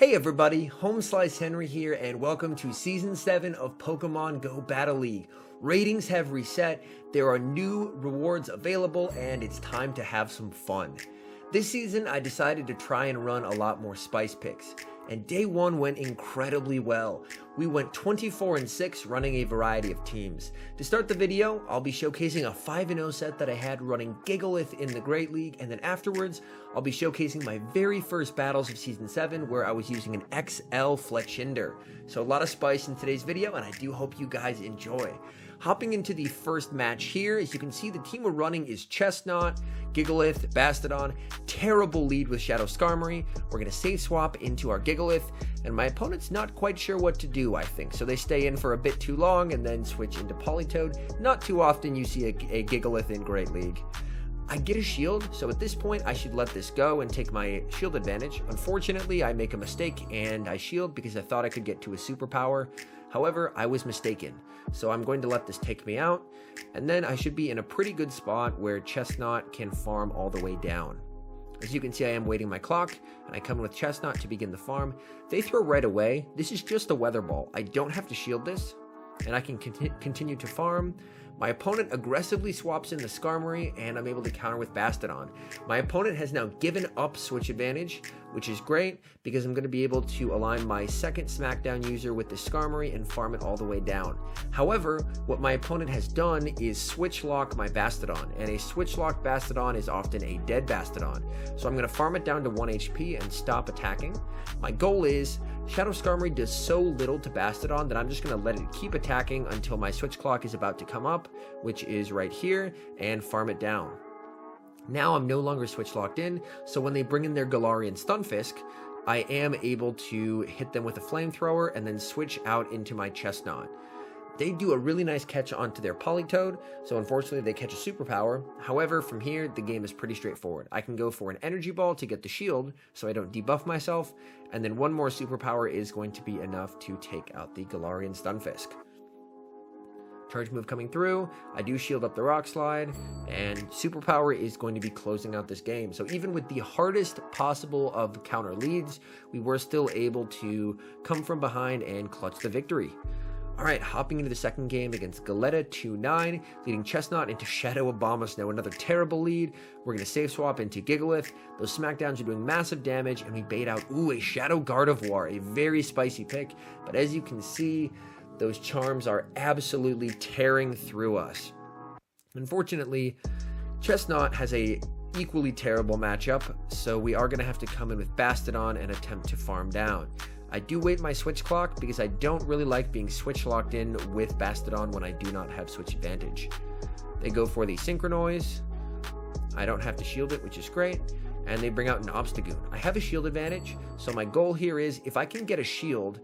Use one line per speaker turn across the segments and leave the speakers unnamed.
Hey everybody, HomeSliceHenry here, and welcome to Season 7 of Pokemon Go Battle League. Ratings have reset, there are new rewards available, and it's time to have some fun. This season, I decided to try and run a lot more spice picks, and day 1 went incredibly well. We went 24-6 running a variety of teams. To start the video, I'll be showcasing a 5-0 set that I had running GIGALITH in the Great League, and then afterwards, I'll be showcasing my very first battles of Season 7 where I was using an XL FLETCHINDER. So a lot of spice in today's video, and I do hope you guys enjoy. Hopping into the first match here, as you can see, the team we're running is Chestnut, GIGALITH, Bastiodon, terrible lead with Shadow Skarmory. We're going to save swap into our GIGALITH, and my opponent's not quite sure what to do, I think. So they stay in for a bit too long and then switch into Polytone. Not too often you see a GIGALITH in Great League. I get a shield, so at this point I should let this go and take my shield advantage. Unfortunately, I make a mistake and I shield because I thought I could get to a superpower. However, I was mistaken, so I'm going to let this take me out, and then I should be in a pretty good spot where Chestnut can farm all the way down. As you can see, I am waiting my clock, and I come in with Chestnut to begin the farm. They throw right away. This is just a weather ball. I don't have to shield this, and I can continue to farm. My opponent aggressively swaps in the Skarmory, and I'm able to counter with Bastiodon. My opponent has now given up switch advantage, which is great because I'm going to be able to align my second Smackdown user with the Skarmory and farm it all the way down. However, what my opponent has done is switch lock my Bastiodon, and a switch locked Bastiodon is often a dead Bastiodon. So I'm going to farm it down to 1 HP and stop attacking. My goal is Shadow Skarmory does so little to Bastiodon that I'm just going to let it keep attacking until my switch clock is about to come up, which is right here, and farm it down. Now I'm no longer switch locked in, so when they bring in their Galarian Stunfisk, I am able to hit them with a flamethrower and then switch out into my Chestnut. They do a really nice catch onto their Politoed, so unfortunately they catch a superpower. However, from here, the game is pretty straightforward. I can go for an energy ball to get the shield, so I don't debuff myself, and then one more superpower is going to be enough to take out the Galarian Stunfisk. Charge move coming through, I do shield up the Rock Slide, and superpower is going to be closing out this game. So even with the hardest possible of counter leads, we were still able to come from behind and clutch the victory. Alright, hopping into the second game against Galleta 2-9, leading Chestnut into Shadow Abomasnow, another terrible lead. We're going to save swap into GIGALITH. Those Smackdowns are doing massive damage, and we bait out, a Shadow Gardevoir, a very spicy pick. But as you can see, those charms are absolutely tearing through us. Unfortunately, Chestnut has a equally terrible matchup, so we are going to have to come in with Bastiodon and attempt to farm down. I do wait my switch clock because I don't really like being switch locked in with Bastiodon when I do not have switch advantage. They go for the Synchronoise. I don't have to shield it, which is great. And they bring out an Obstagoon. I have a shield advantage, so my goal here is if I can get a shield,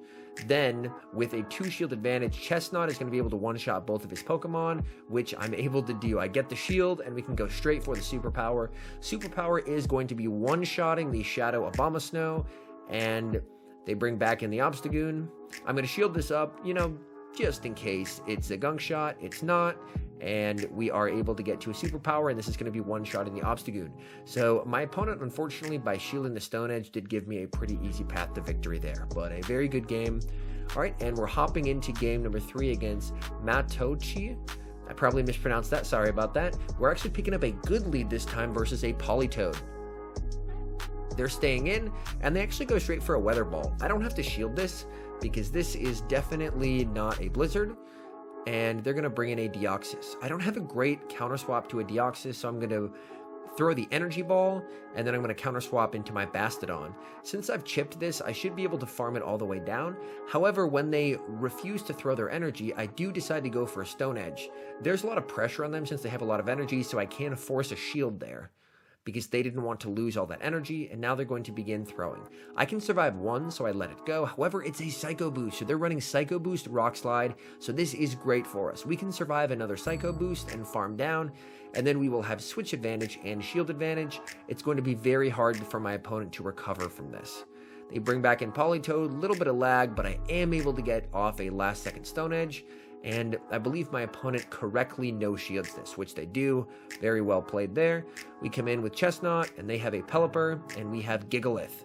then with a 2 shield advantage, Chestnut is going to be able to one-shot both of his Pokemon, which I'm able to do. I get the shield, and we can go straight for the superpower. Superpower is going to be one-shotting the Shadow Abomasnow, and they bring back in the Obstagoon. I'm going to shield this up, just in case it's a gunk shot. It's not, and we are able to get to a superpower, and this is going to be one-shot in the Obstagoon. So my opponent, unfortunately, by shielding the Stone Edge, did give me a pretty easy path to victory there, but a very good game. All right, and we're hopping into game number 3 against Matochi. I probably mispronounced that, sorry about that. We're actually picking up a good lead this time versus a Polytoad. They're staying in, and they actually go straight for a Weather Ball. I don't have to shield this, because this is definitely not a Blizzard, and they're going to bring in a Deoxys. I don't have a great counter swap to a Deoxys, so I'm going to throw the Energy Ball, and then I'm going to counter swap into my Bastiodon. Since I've chipped this, I should be able to farm it all the way down. However, when they refuse to throw their energy, I do decide to go for a Stone Edge. There's a lot of pressure on them since they have a lot of energy, so I can force a shield there, because they didn't want to lose all that energy, and now they're going to begin throwing. I can survive 1, so I let it go. However, it's a Psycho Boost, so they're running Psycho Boost, Rock Slide, so this is great for us. We can survive another Psycho Boost and farm down, and then we will have switch advantage and shield advantage. It's going to be very hard for my opponent to recover from this. They bring back in Polytoad, little bit of lag, but I am able to get off a last-second Stone Edge, and I believe my opponent correctly no-shields this, which they do. Very well played there. We come in with Chestnut, and they have a Pelipper, and we have GIGALITH.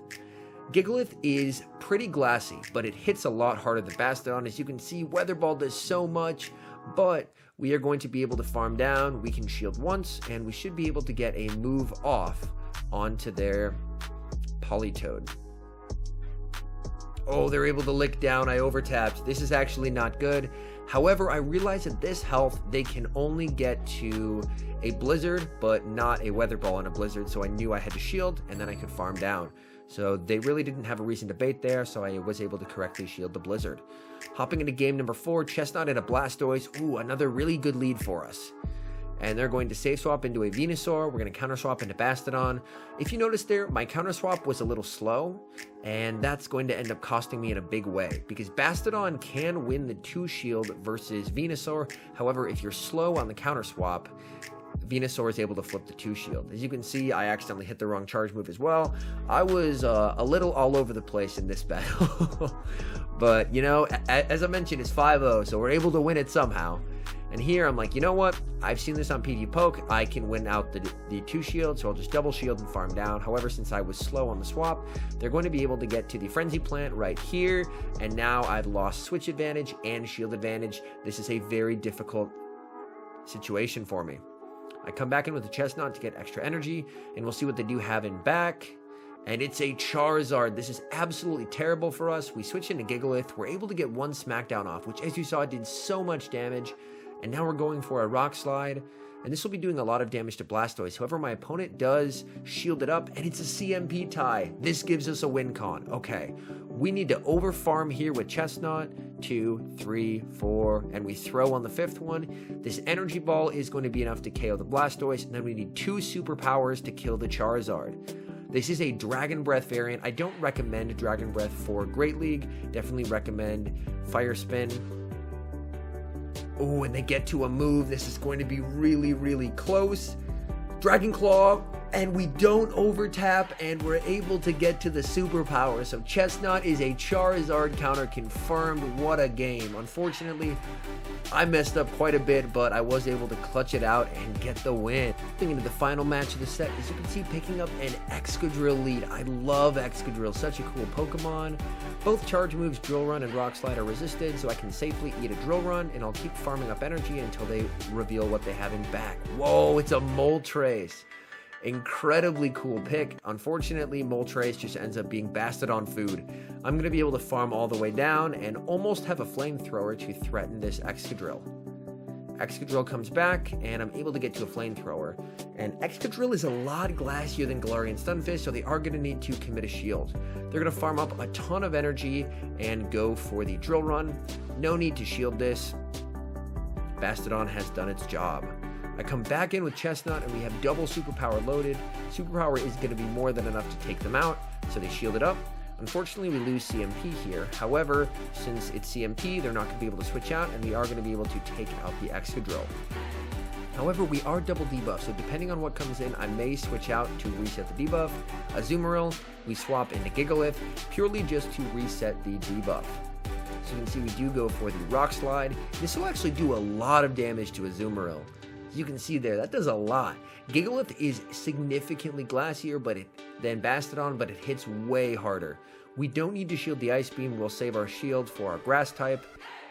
GIGALITH is pretty glassy, but it hits a lot harder than Bastiodon. As you can see, Weather Ball does so much, but we are going to be able to farm down. We can shield once, and we should be able to get a move off onto their Polytone. Oh, they're able to lick down. I overtapped. This is actually not good. However, I realized at this health, they can only get to a Blizzard, but not a Weather Ball in a Blizzard, so I knew I had to shield, and then I could farm down. So they really didn't have a reason to bait there, so I was able to correctly shield the Blizzard. Hopping into game number 4, Chestnut and a Blastoise. Ooh, another really good lead for us. And they're going to save swap into a Venusaur. We're going to counter swap into Bastiodon. If you notice there, my counter swap was a little slow, and that's going to end up costing me in a big way, because Bastiodon can win the 2 shield versus Venusaur. However, if you're slow on the counter swap, Venusaur is able to flip the 2 shield. As you can see, I accidentally hit the wrong charge move as well. I was a little all over the place in this battle. But, you know, as I mentioned, it's 5-0, so we're able to win it somehow. And here I'm like, you know what? I've seen this on PvP Poke. I can win out the 2 shield, so I'll just double shield and farm down. However, since I was slow on the swap, they're going to be able to get to the Frenzy Plant right here. And now I've lost switch advantage and shield advantage. This is a very difficult situation for me. I come back in with the Chestnut to get extra energy, and we'll see what they do have in back. And it's a Charizard. This is absolutely terrible for us. We switch into GIGALITH. We're able to get 1 Smackdown off, which, as you saw, did so much damage. And now we're going for a Rock Slide, and this will be doing a lot of damage to Blastoise. However, my opponent does shield it up, and it's a CMP tie. This gives us a win con. Okay, we need to over farm here with Chestnut. 2, 3, 4, and we throw on the 5th one. This Energy Ball is going to be enough to KO the Blastoise, and then we need 2 superpowers to kill the Charizard. This is a Dragon Breath variant. I don't recommend Dragon Breath for Great League. Definitely recommend Fire Spin. Oh, and they get to a move. This is going to be really, really close. Dragon Claw, and we don't overtap, and we're able to get to the superpower. So Chestnut is a Charizard counter confirmed. What a game. Unfortunately, I messed up quite a bit, but I was able to clutch it out and get the win. Into the final match of the set, as you can see, picking up an Excadrill Lead. I love Excadrill, such a cool Pokemon. Both charge moves, Drill Run and Rock Slide, are resisted, so I can safely eat a Drill Run, and I'll keep farming up energy until they reveal what they have in back. Whoa, it's a Moltres. Incredibly cool pick. Unfortunately, Moltres just ends up being Bastiodon food. I'm going to be able to farm all the way down and almost have a Flamethrower to threaten this Excadrill. Excadrill comes back, and I'm able to get to a Flamethrower. And Excadrill is a lot glassier than Galarian Stunfisk, so they are going to need to commit a shield. They're going to farm up a ton of energy and go for the Drill Run. No need to shield this. Bastiodon has done its job. I come back in with Chestnut, and we have double Superpower loaded. Superpower is going to be more than enough to take them out, so they shield it up. Unfortunately, we lose CMP here. However, since it's CMP, they're not going to be able to switch out, and we are going to be able to take out the Excadrill. However, we are double debuff, so depending on what comes in, I may switch out to reset the debuff. Azumarill, we swap into GIGALITH, purely just to reset the debuff. So you can see we do go for the Rock Slide. This will actually do a lot of damage to Azumarill. As you can see there, that does a lot. GIGALITH is significantly glassier than Bastiodon, but it hits way harder. We don't need to shield the Ice Beam. We'll save our shield for our Grass type.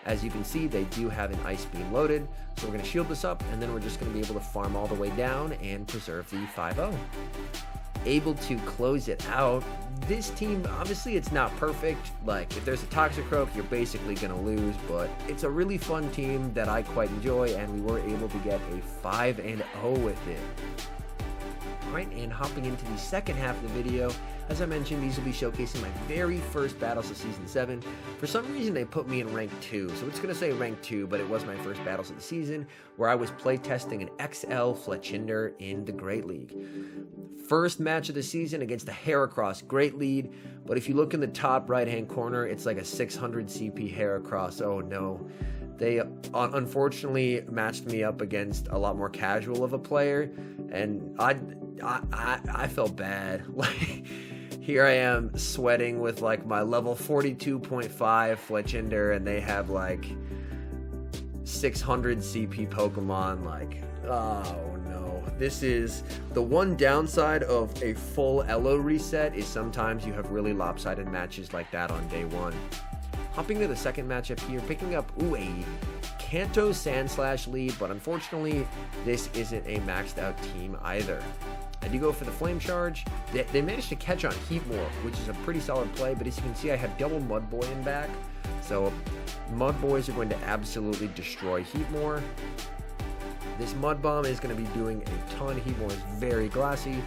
As you can see, they do have an Ice Beam loaded. So we're going to shield this up, and then we're just going to be able to farm all the way down and preserve the 5-0. Able to close it out. This team, obviously it's not perfect. Like, if there's a Toxicroak, you're basically going to lose, but it's a really fun team that I quite enjoy, and we were able to get a 5-0 with it. Alright, and hopping into the second half of the video, as I mentioned, these will be showcasing my very first battles of Season 7. For some reason, they put me in Rank 2, so it's going to say Rank 2, but it was my first battles of the season, where I was playtesting an XL FLETCHINDER in the Great League. First match of the season against the Heracross Great Lead, but if you look in the top right-hand corner, it's like a 600 CP Heracross. Oh no. They unfortunately matched me up against a lot more casual of a player, and I felt bad. Like, here I am sweating with like my level 42.5 FLETCHINDER, and they have like 600 CP Pokemon. Like, oh no. This is the one downside of a full Elo reset is sometimes you have really lopsided matches like that on day one. Hopping to the second matchup here, picking up, a Kanto Sandslash lead, but unfortunately, this isn't a maxed out team either. I do go for the Flame Charge. They managed to catch on Heatmore, which is a pretty solid play, but as you can see, I have double Mudboy in back. So Mudboys are going to absolutely destroy Heatmore. This Mud Bomb is going to be doing a ton. Heatmore is very glassy.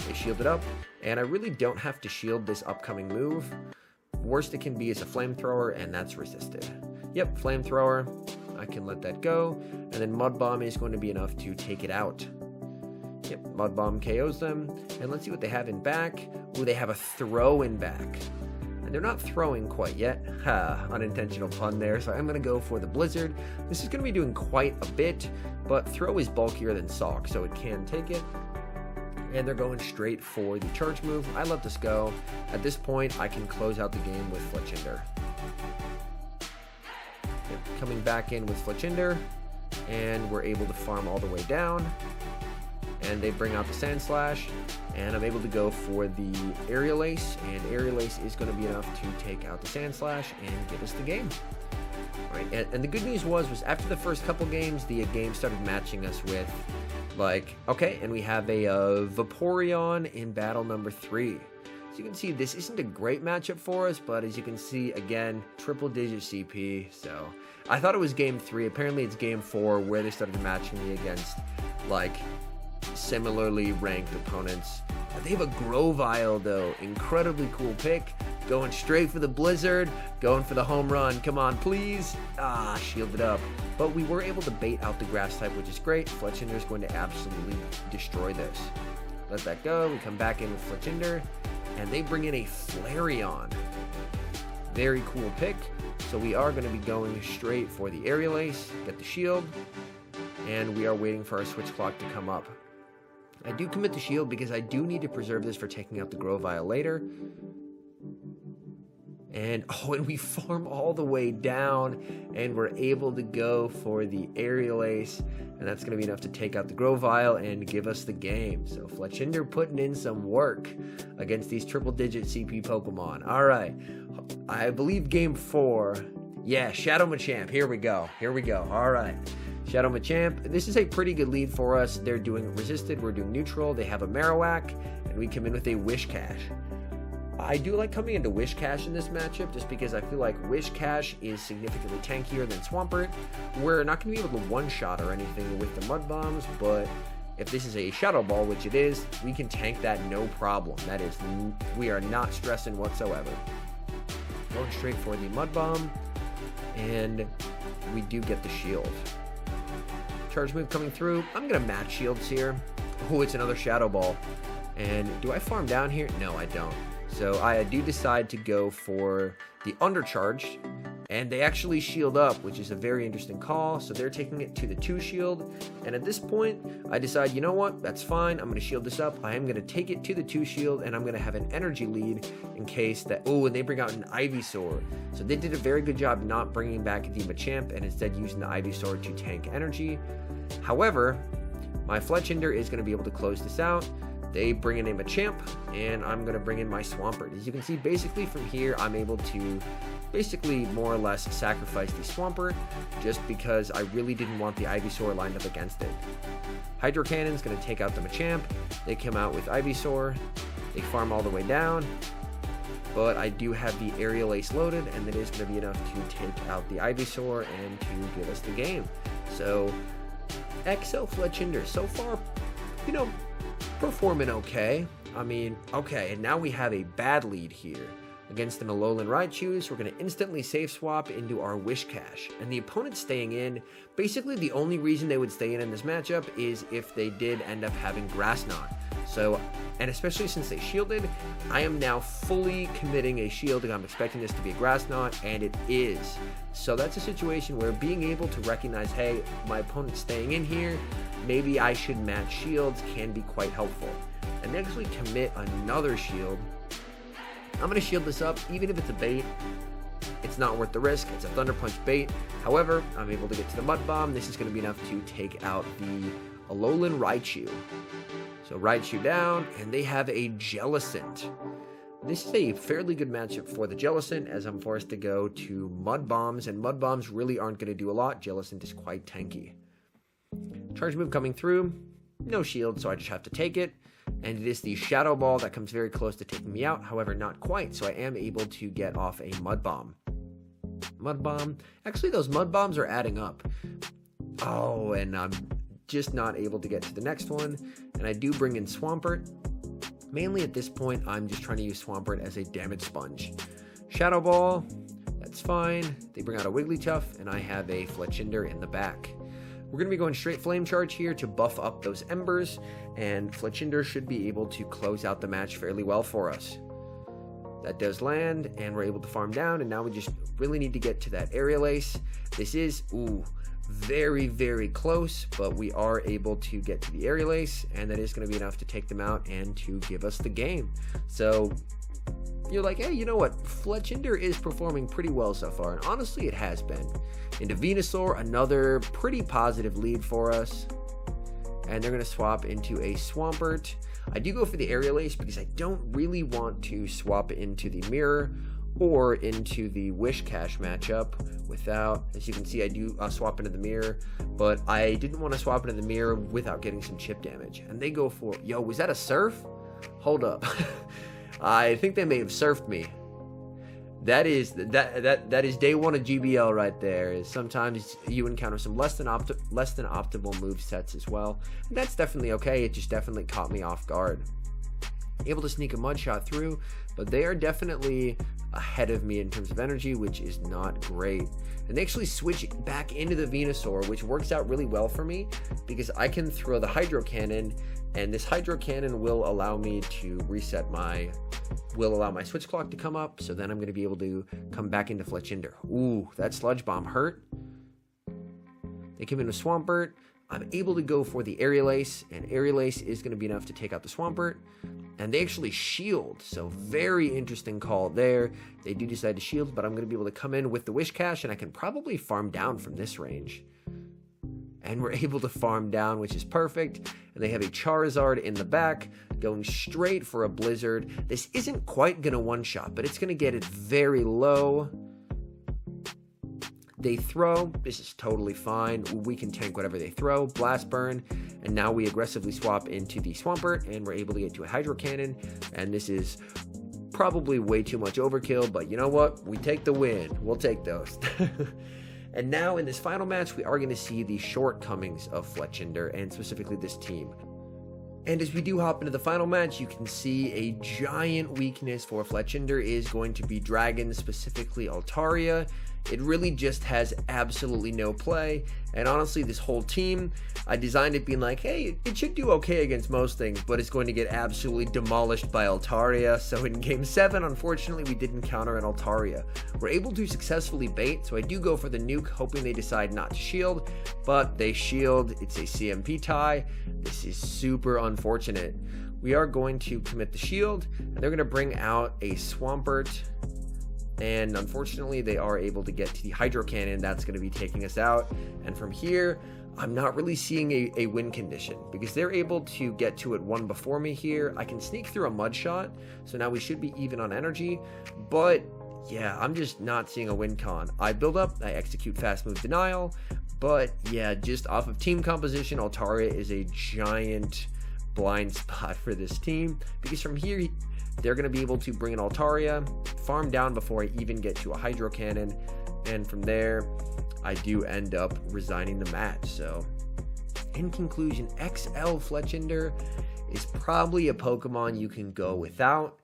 They shielded up, and I really don't have to shield this upcoming move. Worst it can be is a Flamethrower, and that's resisted. Yep, Flamethrower. I can let that go, and then Mud Bomb is going to be enough to take it out. Yep, Mud Bomb KOs them, and let's see what they have in back. They have a Throw in back. And they're not throwing quite yet. Unintentional pun there. So I'm going to go for the Blizzard. This is going to be doing quite a bit, but Throw is bulkier than Sock, so it can take it. And they're going straight for the charge move. I let this go. At this point, I can close out the game with Fletchinder. Yep, coming back in with Fletchinder, and we're able to farm all the way down. And they bring out the Sand Slash, and I'm able to go for the Aerial Ace, and Aerial Ace is going to be enough to take out the Sand Slash and give us the game. All right, and the good news was after the first couple games, the game started matching us with, like, okay, and we have a Vaporeon in battle number 3. As you can see, this isn't a great matchup for us, but as you can see, again, triple-digit CP, so I thought it was game 3. Apparently, it's game 4 where they started matching me against, like, similarly ranked opponents. They have a Grovyle though, incredibly cool pick, going straight for the Blizzard, going for the home run. Come on, please. Shielded up, but we were able to bait out the grass type, which is great. Fletchinder is going to absolutely destroy this. Let that go. We come back in with Fletchinder, and they bring in a Flareon. Very cool pick. So we are going to be going straight for the Aerial Ace, get the shield, and we are waiting for our switch clock to come up. I do commit the shield because I do need to preserve this for taking out the Grovyle later. And we farm all the way down, and we're able to go for the Aerial Ace, and that's going to be enough to take out the Grovyle and give us the game. So Fletchinder putting in some work against these triple-digit CP Pokemon. All right, I believe game 4. Yeah, Shadow Machamp. Here we go. All right. Shadow Machamp, this is a pretty good lead for us. They're doing resisted, we're doing neutral. They have a Marowak, and we come in with a Whiscash. I do like coming into Whiscash in this matchup just because I feel like Whiscash is significantly tankier than Swampert. We're not going to be able to one-shot or anything with the Mud Bombs, but if this is a Shadow Ball, which it is, we can tank that no problem. That is, we are not stressing whatsoever. Going straight for the Mud Bomb, and we do get the shield. Charge move coming through. I'm going to match shields here. It's another Shadow Ball. And do I farm down here? No, I don't. So I do decide to go for the Undercharge. And they actually shield up, which is a very interesting call. So they're taking it to the 2 shield. And at this point, I decide, you know what? That's fine. I'm going to shield this up. I am going to take it to the 2 shield, and I'm going to have an energy lead in case that... and they bring out an Ivysaur. So they did a very good job not bringing back the Machamp and instead using the Ivysaur to tank energy. However, my Fletchinder is going to be able to close this out. They bring in a Machamp, and I'm going to bring in my Swampert. As you can see, basically from here, I'm able to basically more or less sacrifice the Swampert just because I really didn't want the Ivysaur lined up against it. Hydro Cannon's going to take out the Machamp. They come out with Ivysaur. They farm all the way down. But I do have the Aerial Ace loaded, and that is going to be enough to take out the Ivysaur and to give us the game. So, XL Fletchinder, so far, performing okay. I mean, okay, and now we have a bad lead here. Against an Alolan Raichu, so we're going to instantly safe swap into our Whiscash. And the opponent staying in, basically the only reason they would stay in this matchup is if they did end up having Grass Knot. So, and especially since they shielded, I am now fully committing a shield, and I'm expecting this to be a Grass Knot, and it is. So that's a situation where being able to recognize, hey, my opponent's staying in here, maybe I should match shields, can be quite helpful. And actually commit another shield. I'm going to shield this up, even if it's a bait. It's not worth the risk. It's a Thunder Punch bait. However, I'm able to get to the Mud Bomb. This is going to be enough to take out the Alolan Raichu. So Raichu down, and they have a Jellicent. This is a fairly good matchup for the Jellicent, as I'm forced to go to Mud Bombs, and Mud Bombs really aren't going to do a lot. Jellicent is quite tanky. Charge move coming through, no shield, so I just have to take it. And it is the Shadow Ball that comes very close to taking me out, however not quite, so I am able to get off a Mud Bomb. Mud Bomb, actually those Mud Bombs are adding up. Oh, and I'm just not able to get to the next one, and I do bring in Swampert. Mainly at this point, I'm just trying to use Swampert as a damage sponge. Shadow Ball, that's fine. They bring out a Wigglytuff, and I have a Fletchinder in the back. We're going to be going straight Flame Charge here to buff up those Embers, and Fletchinder should be able to close out the match fairly well for us. That does land, and we're able to farm down, and now we just really need to get to that Aerial Ace. This is, very, very close, but we are able to get to the Aerial Ace, and that is going to be enough to take them out and to give us the game. So you're like, hey, you know what? Fletchinder is performing pretty well so far, and honestly, it has been. Into Venusaur, another pretty positive lead for us, and they're going to swap into a Swampert. I do go for the Aerial Ace because I don't really want to swap into the Mirror or into the Wish Cash matchup without, as you can see, I do swap into the Mirror, but I didn't want to swap into the Mirror without getting some chip damage. And they go for, yo, was that a Surf? Hold up. I think they may have surfed me. That is day one of GBL right there. Is sometimes you encounter some less than optimal move sets as well. And that's definitely okay. It just definitely caught me off guard. Able to sneak a Mud Shot through, but they are definitely ahead of me in terms of energy, which is not great. And they actually switch back into the Venusaur, which works out really well for me because I can throw the Hydro Cannon, and this Hydro Cannon will allow me to reset my, allow my switch clock to come up, so then I'm going to be able to come back into Fletchinder. Ooh, that Sludge Bomb hurt. They come into Swampert. I'm able to go for the Aerial Ace, and Aerial Ace is going to be enough to take out the Swampert. And they actually shield, so very interesting call there. They do decide to shield, but I'm going to be able to come in with the Wish Cash, and I can probably farm down from this range. And we're able to farm down, which is perfect. And they have a Charizard in the back, going straight for a Blizzard. This isn't quite going to one-shot, but it's going to get it very low. They throw, this is totally fine. We can tank whatever they throw. Blast Burn, and now we aggressively swap into the Swampert, and we're able to get to a Hydro Cannon, and this is probably way too much overkill, but you know what? We take the win. We'll take those. And now in this final match, we are going to see the shortcomings of Fletchinder, and specifically this team. And as we do hop into the final match, you can see a giant weakness for Fletchinder is going to be Dragon, specifically Altaria. It really just has absolutely no play, and honestly, this whole team, I designed it being like, hey, it should do okay against most things, but it's going to get absolutely demolished by Altaria. So in Game 7, unfortunately, we didn't counter an Altaria. We're able to successfully bait, so I do go for the nuke, hoping they decide not to shield, but they shield. It's a CMP tie. This is super unfortunate. We are going to commit the shield, and they're going to bring out a Swampert. And unfortunately, they are able to get to the Hydro Cannon. That's going to be taking us out. And from here, I'm not really seeing a win condition because they're able to get to it one before me here. I can sneak through a Mud Shot, so now we should be even on energy. But yeah, I'm just not seeing a win con. I build up, I execute Fast Move Denial. But yeah, just off of team composition, Altaria is a giant blind spot for this team because from here, they're going to be able to bring an Altaria, farm down before I even get to a Hydro Cannon, and from there, I do end up resigning the match. So, in conclusion, XL Fletchinder is probably a Pokemon you can go without.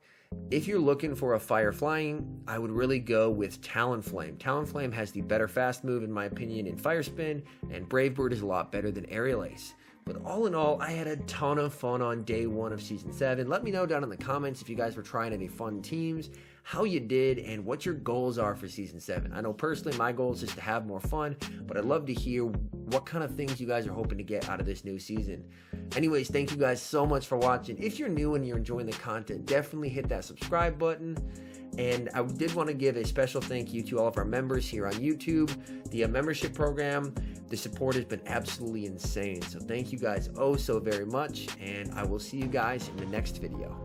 If you're looking for a Fire Flying, I would really go with Talonflame. Talonflame has the better fast move, in my opinion, in Fire Spin, and Brave Bird is a lot better than Aerial Ace. But all in all, I had a ton of fun on day 1 of Season 7. Let me know down in the comments if you guys were trying any fun teams, how you did, and what your goals are for Season 7. I know personally my goal is just to have more fun, but I'd love to hear what kind of things you guys are hoping to get out of this new season. Anyways, thank you guys so much for watching. If you're new and you're enjoying the content, definitely hit that subscribe button. And I did want to give a special thank you to all of our members here on YouTube. The membership program, The support has been absolutely insane. So thank you guys oh so very much, and I will see you guys in the next video.